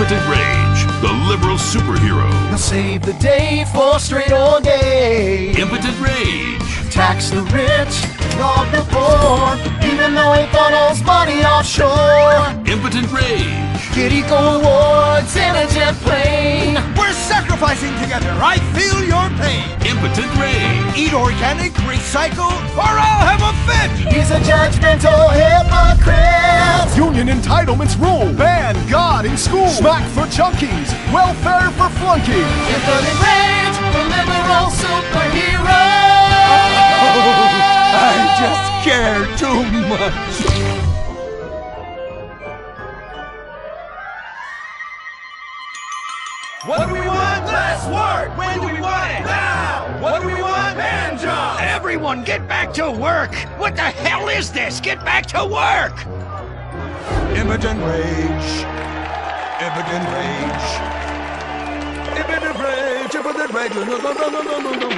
Impotent Rage, the liberal superhero. He'll save the day for straight or gay. Impotent Rage. Tax the rich, rob the poor, even though he funnels money offshore. Impotent Rage. Get eco awards in a jet plane. We're sacrificing together. I feel your pain. Impotent Rage. Eat organic, recycle, or I'll have a fit. He's a judgmental hypocrite. Union entitlements rule. Ban God in school. Smack for junkies. Welfare for flunky. Impotent Rage, the liberal superhero. I just care too much. What do we want? Less work! When do we want it? Now! What do we want? Hand jobs! Everyone get back to work! What the hell is this? Get back to work! Impotent Rage. Impotent Rage. Impotent Rage. Impotent Rage.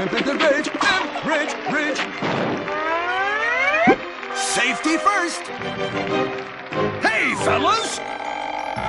Impotent Rage. Rage. Rage. Safety first. Hey, fellas!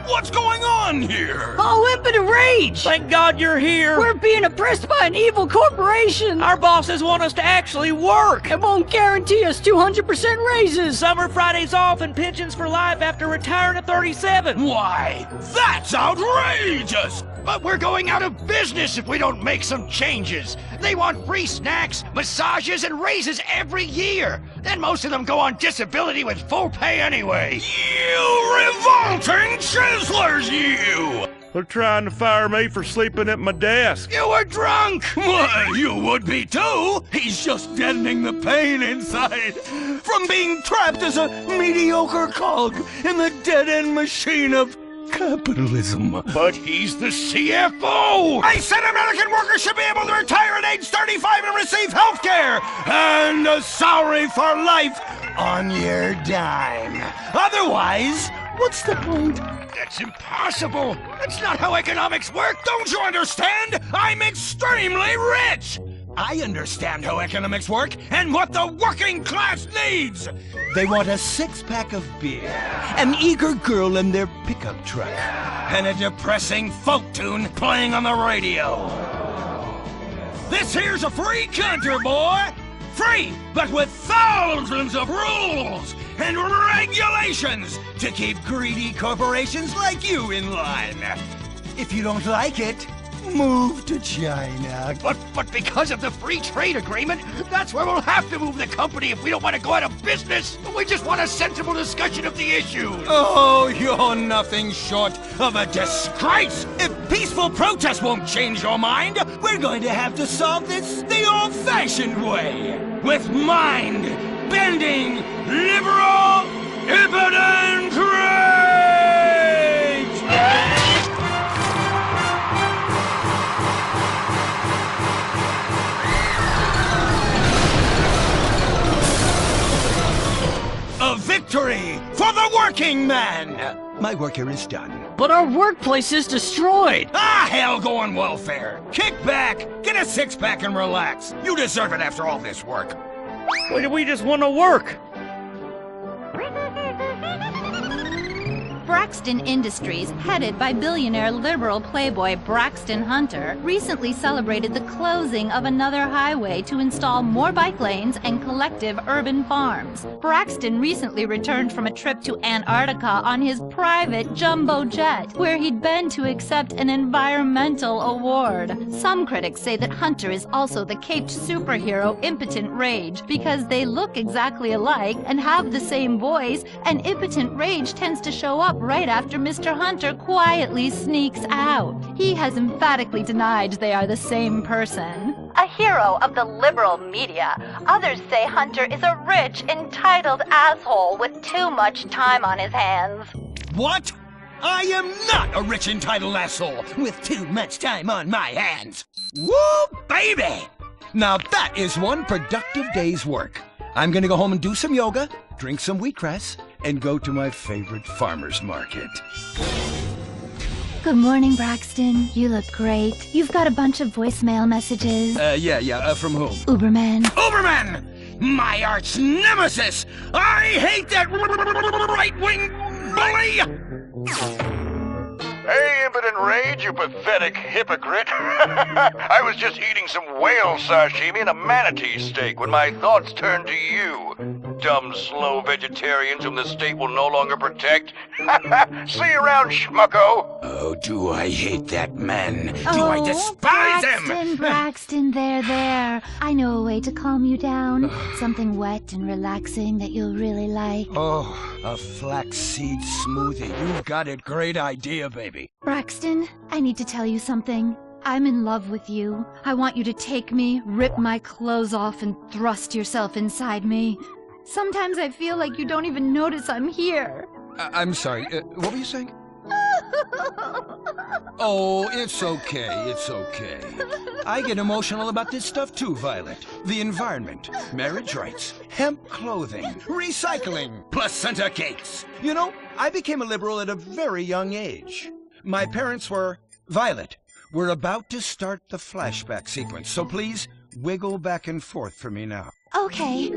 What's going on here? Oh, Impotent Rage! Thank God you're here! We're being oppressed by an evil corporation! Our bosses want us to actually work! It won't guarantee us 200% raises! Summer Fridays off and pensions for life after retiring at 37! Why, that's outrageous! But we're going out of business if we don't make some changes! They want free snacks, massages, and raises every year! Then most of them go on disability with full pay anyway! You revolting chiselers, you! They're trying to fire me for sleeping at my desk. You were drunk! Why, you would be too! He's just deadening the pain inside from being trapped as a mediocre cog in the dead-end machine of capitalism. But he's the CFO! I said American workers should be able to retire at age 35 and receive health care and a salary for life on your dime. Otherwise, what's the point? That's impossible! That's not how economics work! Don't you understand? I'm extremely rich! I understand how economics work and what the working class needs! They want a six-pack of beer, an eager girl in their pickup truck, and a depressing folk tune playing on the radio. This here's a free country, boy! Free, but with thousands of rules and regulations to keep greedy corporations like you in line. If you don't like it, move to China. But because of the free trade agreement, that's where we'll have to move the company if we don't want to go out of business. We just want a sensible discussion of the issues. Oh, you're nothing short of a disgrace. If peaceful protest won't change your mind, we're going to have to solve this the old-fashioned way. With mind-bending, liberal, impotent rage! A victory for the working man! My work here is done. But our workplace is destroyed! Ah, hell, go on welfare. Kick back, get a six-pack and relax. You deserve it after all this work. We just want to work. Braxton Industries, headed by billionaire liberal playboy Braxton Hunter, recently celebrated the closing of another highway to install more bike lanes and collective urban farms. Braxton recently returned from a trip to Antarctica on his private jumbo jet, where he'd been to accept an environmental award. Some critics say that Hunter is also the caped superhero Impotent Rage, because they look exactly alike and have the same voice, and Impotent Rage tends to show up right after Mr. Hunter quietly sneaks out. He has emphatically denied they are the same person. A hero of the liberal media, others say Hunter is a rich, entitled asshole with too much time on his hands. What? I am not a rich, entitled asshole with too much time on my hands. Woo, baby! Now that is one productive day's work. I'm gonna go home and do some yoga, drink some wheatgrass, and go to my favorite farmer's market. Good morning, Braxton. You look great. You've got a bunch of voicemail messages. From whom? Uberman. Uberman! My arch nemesis! I hate that right-wing bully! Hey, Rage, you pathetic hypocrite. I was just eating some whale sashimi and a manatee steak when my thoughts turned to you. Dumb, slow vegetarians whom the state will no longer protect. See you around, schmucko. Oh, do I hate that man. Do I despise him? Braxton, there. I know a way to calm you down. Something wet and relaxing that you'll really like. Oh, a flaxseed smoothie. You've got a great idea, baby. Braxton, I need to tell you something. I'm in love with you. I want you to take me, rip my clothes off, and thrust yourself inside me. Sometimes I feel like you don't even notice I'm here. I'm sorry, what were you saying? Oh, it's okay. I get emotional about this stuff too, Violet. The environment, marriage rights, hemp clothing, recycling, placenta cakes. You know, I became a liberal at a very young age. My parents were... Violet, we're about to start the flashback sequence, so please wiggle back and forth for me now. Okay.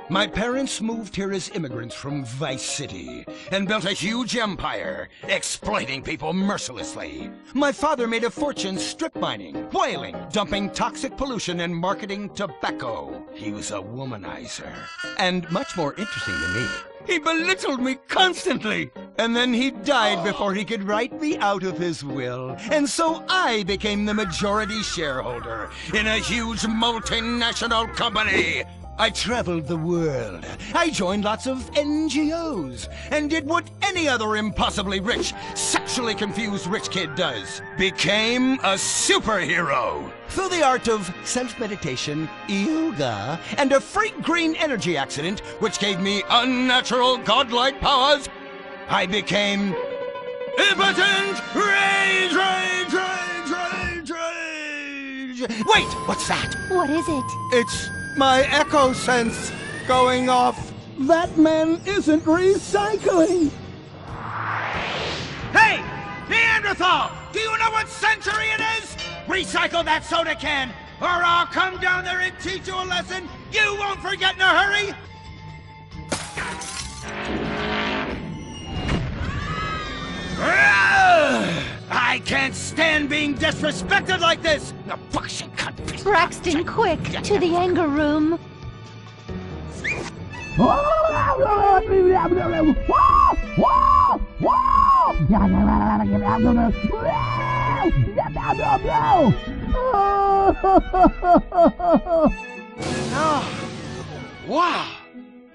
My parents moved here as immigrants from Vice City and built a huge empire, exploiting people mercilessly. My father made a fortune strip mining, whaling, dumping toxic pollution, and marketing tobacco. He was a womanizer. And much more interesting than me, he belittled me constantly. And then he died before he could write me out of his will. And so I became the majority shareholder in a huge multinational company. I traveled the world. I joined lots of NGOs and did what any other impossibly rich, sexually confused rich kid does. Became a superhero. Through the art of self-meditation, yoga, and a freak green energy accident, which gave me unnatural godlike powers, I became Impotent Rage! Wait, what's that? What is it? It's my echo sense going off. That man isn't recycling. Hey! Neanderthal! Do you know what century it is? Recycle that soda can, or I'll come down there and teach you a lesson you won't forget in a hurry! I can't stand being disrespected like this! The bullshit cunt. Braxton, quick! To the anger room! Wow!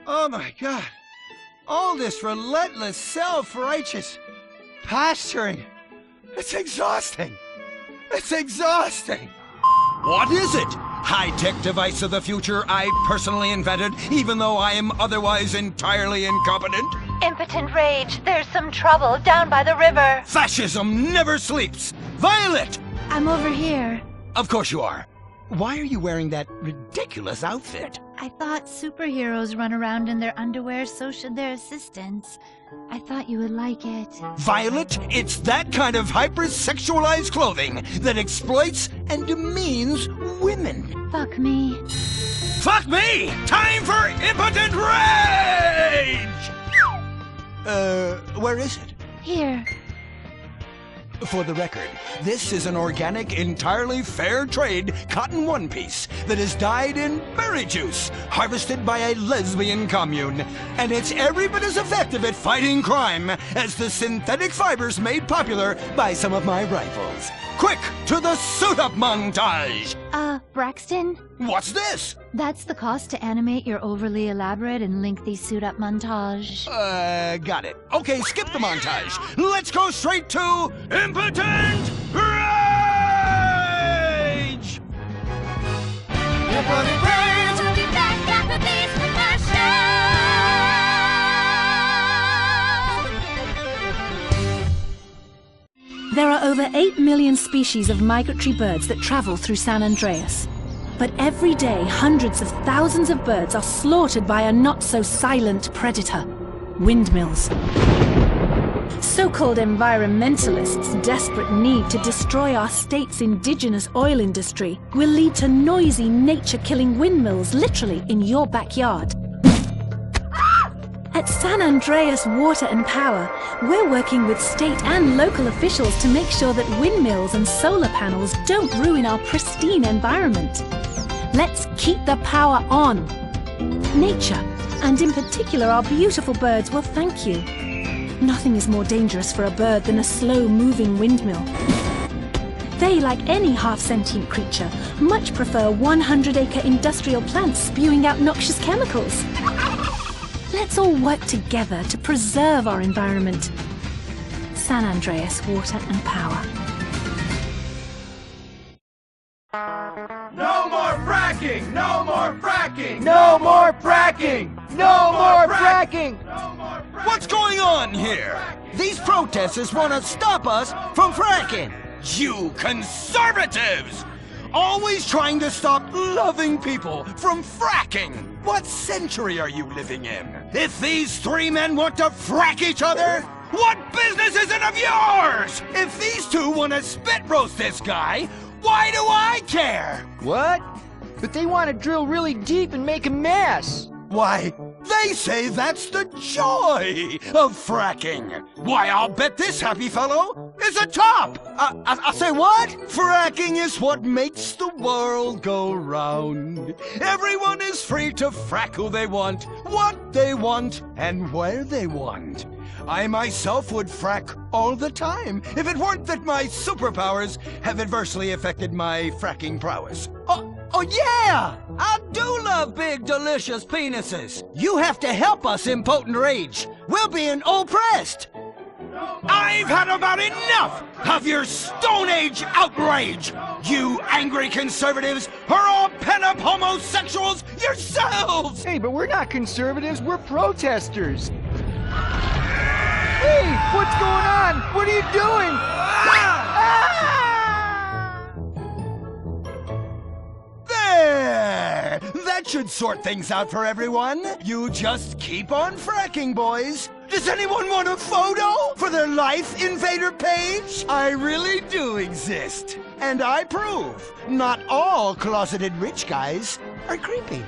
Oh my God! All this relentless, self-righteous pasturing. It's exhausting. It's exhausting. What is it? High-tech device of the future I personally invented, even though I am otherwise entirely incompetent? Impotent Rage, there's some trouble down by the river. Fascism never sleeps. Violet! I'm over here. Of course you are. Why are you wearing that ridiculous outfit? I thought superheroes run around in their underwear, so should their assistants. I thought you would like it. Violet, it's that kind of hypersexualized clothing that exploits and demeans women. Fuck me. Fuck me! Time for Impotent Rage! Where is it? Here. For the record, this is an organic, entirely fair trade cotton one piece that is dyed in berry juice, harvested by a lesbian commune. And it's every bit as effective at fighting crime as the synthetic fibers made popular by some of my rivals. Quick, to the suit-up montage! Braxton? What's this? That's the cost to animate your overly elaborate and lengthy suit-up montage. Got it. Okay, skip the montage. Let's go straight to Impotent Rage! Impotent Rage! We'll be back after these commercials! There are over 8 million species of migratory birds that travel through San Andreas. But every day, hundreds of thousands of birds are slaughtered by a not-so-silent predator, windmills. So-called environmentalists' desperate need to destroy our state's indigenous oil industry will lead to noisy, nature-killing windmills literally in your backyard. At At San Andreas Water and Power, we're working with state and local officials to make sure that windmills and solar panels don't ruin our pristine environment. Let's keep the power on. Nature, and in particular our beautiful birds, will thank you. Nothing is more dangerous for a bird than a slow-moving windmill. They, like any half-sentient creature, much prefer 100-acre industrial plants spewing out noxious chemicals. Let's all work together to preserve our environment. San Andreas Water and Power. No more fracking! No more fracking! No more fracking! No more fracking! What's going on here? These protesters want to stop us from fracking. You conservatives! Always trying to stop loving people from fracking. What century are you living in? If these three men want to frack each other, what business is it of yours? If these two want to spit roast this guy, why do I care? What? But they want to drill really deep and make a mess. Why, they say that's the joy of fracking. Why, I'll bet this happy fellow is a top. I say what? Fracking is what makes the world go round. Everyone is free to frack who they want, what they want, and where they want. I myself would frack all the time if it weren't that my superpowers have adversely affected my fracking prowess. Oh yeah! I do love big, delicious penises. You have to help us, Impotent Rage. We're being oppressed. I've had about enough of your Stone Age outrage. You angry conservatives are all pent-up homosexuals yourselves. Hey, but we're not conservatives, we're protesters. Hey, what's going on? What are you doing? There! That should sort things out for everyone. You just keep on fracking, boys. Does anyone want a photo for their Life Invader page? I really do exist. And I prove not all closeted rich guys are creepy.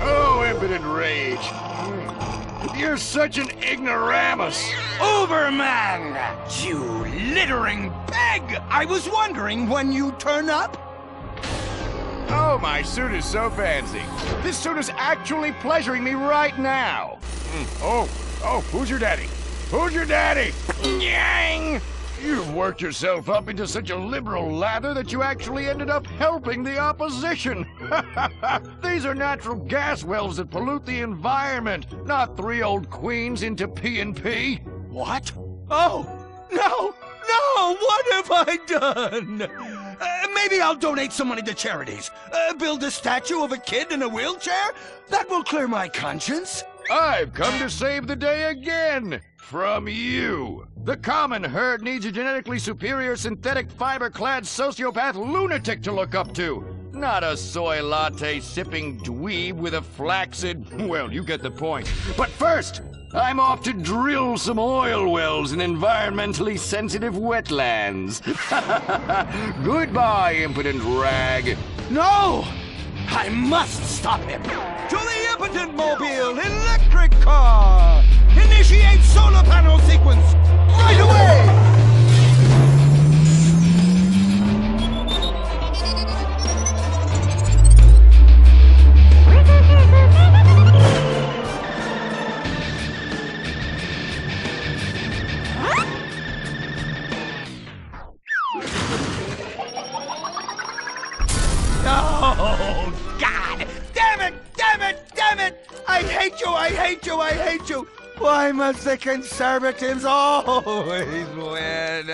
Oh, Impotent Rage. You're such an ignoramus. Uberman! You littering pig! I was wondering when you turn up. Oh, my suit is so fancy. This suit is actually pleasuring me right now. Oh, who's your daddy? Who's your daddy? Yang! You've worked yourself up into such a liberal lather that you actually ended up helping the opposition. These are natural gas wells that pollute the environment, not three old queens into P&P. What? Oh, no! What have I done? Maybe I'll donate some money to charities. Build a statue of a kid in a wheelchair? That will clear my conscience. I've come to save the day again. From you. The common herd needs a genetically superior synthetic fiber-clad sociopath lunatic to look up to. Not a soy latte sipping dweeb with a flaccid... Well, you get the point. But first, I'm off to drill some oil wells in environmentally sensitive wetlands. Goodbye, impotent rag. No! I must stop him. To the Impotent Mobile electric car! Initiate solar panel sequence right away! Oh, God! Damn it! I hate you! Why must the conservatives always win?